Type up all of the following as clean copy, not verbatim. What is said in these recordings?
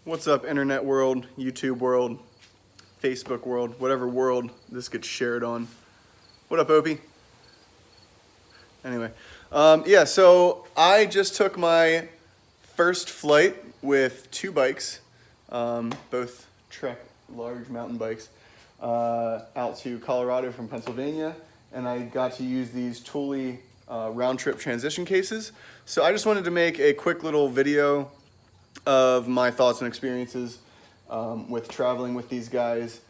What's up, internet world, YouTube world, Facebook world, whatever world this gets shared on. What up, Opie? Anyway, yeah, so I just took my first flight with two bikes, both Trek large mountain bikes, out to Colorado from Pennsylvania, and I got to use these Thule RoundTrip transition cases. So I just wanted to make a quick little video of my thoughts and experiences with traveling with these guys.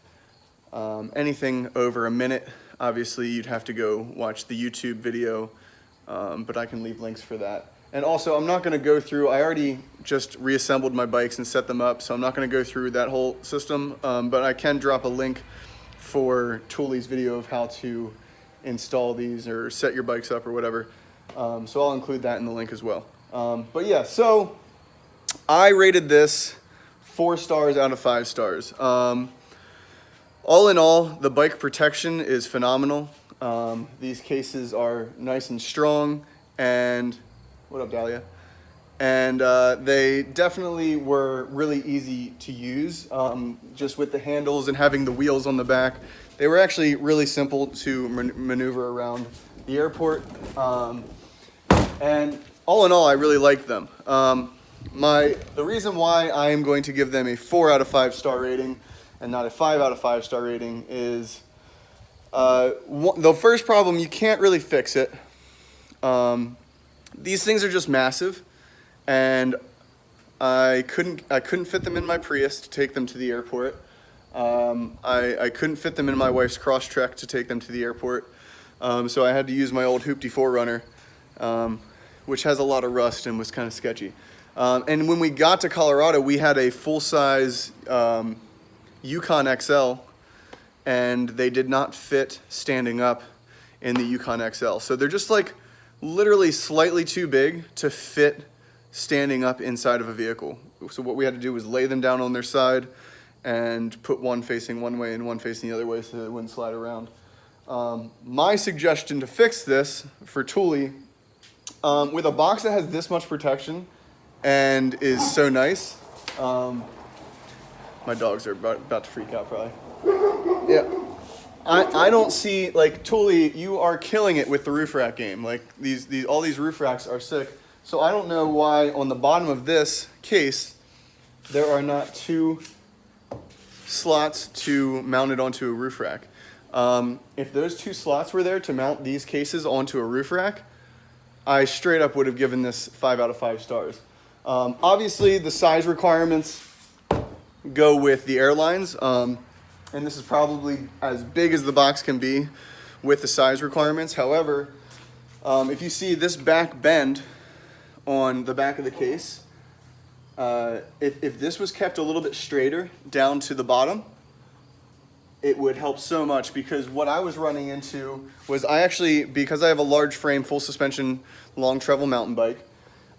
Anything over a minute, obviously you'd have to go watch the YouTube video, but I can leave links for that. And also, I'm not going to go through, I already just reassembled my bikes and set them up, so I'm not going to go through that whole system, but I can drop a link for Thule's video of how to install these or set your bikes up or whatever. So I'll include that in the link as well. But yeah, so I rated this 4 stars out of 5 stars. All in all, the bike protection is phenomenal. These cases are nice and strong, and what up, Dahlia? And they definitely were really easy to use, just with the handles and having the wheels on the back. They were actually really simple to maneuver around the airport. And all in all, I really liked them. The reason why I am going to give them a 4 out of 5 star rating and not a 5 out of 5 star rating is the first problem, you can't really fix it. These things are just massive, and I couldn't fit them in my Prius to take them to the airport. I couldn't fit them in my wife's Crosstrek to take them to the airport. So I had to use my old Hoopty 4Runner, which has a lot of rust and was kind of sketchy. And when we got to Colorado, we had a full-size Yukon XL, and they did not fit standing up in the Yukon XL. So they're just like literally slightly too big to fit standing up inside of a vehicle. So what we had to do was lay them down on their side and put one facing one way and one facing the other way so it wouldn't slide around. My suggestion to fix this for Thule, with a box that has this much protection and is so nice, my dogs are about to freak out probably. Yeah, I don't see, like, Thule, you are killing it with the roof rack game. Like, all these roof racks are sick. So I don't know why on the bottom of this case there are not 2 slots to mount it onto a roof rack. If those 2 slots were there to mount these cases onto a roof rack, I straight up would have given this 5 out of 5 stars. Obviously, the size requirements go with the airlines, and this is probably as big as the box can be with the size requirements. However, if you see this back bend on the back of the case, if this was kept a little bit straighter down to the bottom, it would help so much, because what I was running into was because I have a large frame, full suspension, long travel mountain bike,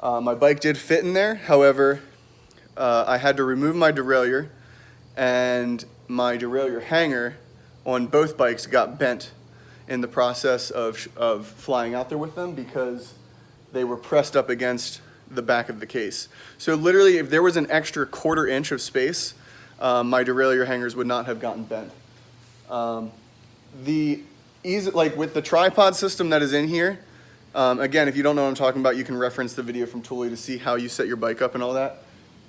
my bike did fit in there. However, I had to remove my derailleur, and my derailleur hanger on both bikes got bent in the process of flying out there with them, because they were pressed up against the back of the case. So literally, if there was an extra 1/4 inch of space, my derailleur hangers would not have gotten bent. With the tripod system that is in here, again, if you don't know what I'm talking about, you can reference the video from Thule to see how you set your bike up and all that.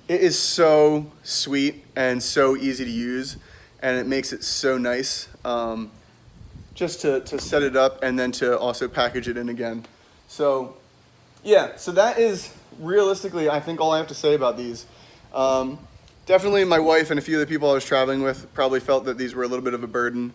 It is so sweet and so easy to use, and it makes it so nice just to set it up and then to also package it in again. So yeah, so that is realistically, I think, all I have to say about these. Definitely my wife and a few of the people I was traveling with probably felt that these were a little bit of a burden,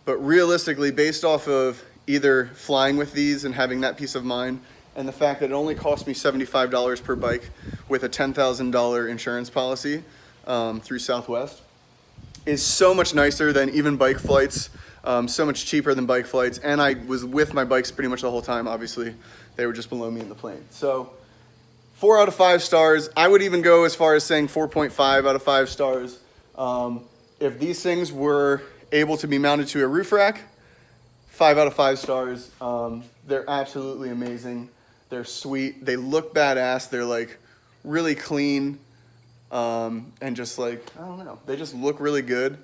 but realistically, based off of either flying with these and having that peace of mind, and the fact that it only cost me $75 per bike with a $10,000 insurance policy through Southwest, is so much nicer than even bike flights, so much cheaper than bike flights, and I was with my bikes pretty much the whole time. Obviously, they were just below me in the plane. So 4 out of 5 stars. I would even go as far as saying 4.5 out of 5 stars. If these things were able to be mounted to a roof rack, 5 out of 5 stars. They're absolutely amazing. They're sweet. They look badass. They're like really clean. and just like, I don't know, they just look really good.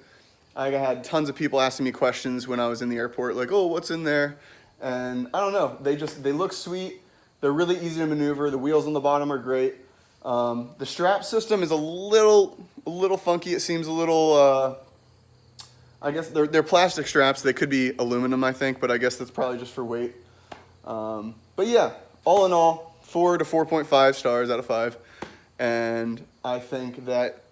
I had tons of people asking me questions when I was in the airport, like, oh, what's in there? And I don't know, they look sweet. They're really easy to maneuver. The wheels on the bottom are great. The strap system is a little funky. It seems a little, I guess they're plastic straps. They could be aluminum, I think, but I guess that's probably just for weight. But yeah, all in all, 4 to 4.5 stars out of 5. And I think that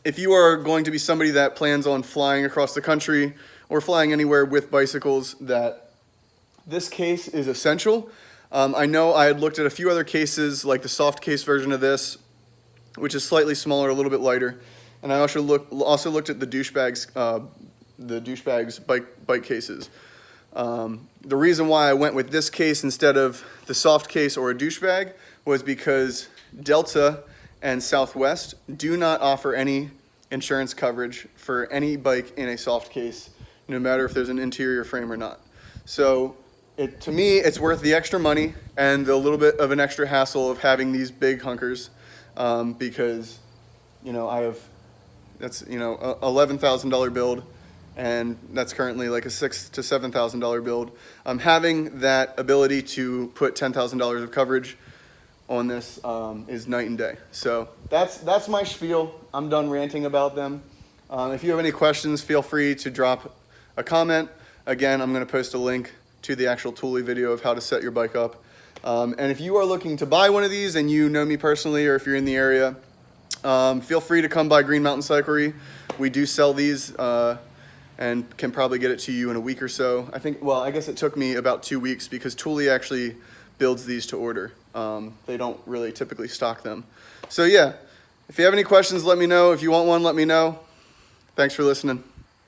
if you are going to be somebody that plans on flying across the country or flying anywhere with bicycles, that this case is essential. I know I had looked at a few other cases, like the soft case version of this, which is slightly smaller, a little bit lighter. And I also looked at the douchebags bike cases. The reason why I went with this case instead of the soft case or a douchebag was because Delta and Southwest do not offer any insurance coverage for any bike in a soft case, no matter if there's an interior frame or not. So to me, it's worth the extra money and a little bit of an extra hassle of having these big hunkers, because, you know, that's, you know, $11,000 build, and that's currently like a $6,000 to $7,000 build. Having that ability to put $10,000 of coverage on this is night and day. So that's my spiel. I'm done ranting about them. If you have any questions, feel free to drop a comment. Again, I'm going to post a link to the actual Thule video of how to set your bike up. And if you are looking to buy one of these and you know me personally, or if you're in the area, feel free to come by Green Mountain Cyclery. We do sell these and can probably get it to you in a week or so. I guess it took me about 2 weeks because Thule actually builds these to order. They don't really typically stock them. So yeah, if you have any questions, let me know. If you want one, let me know. Thanks for listening.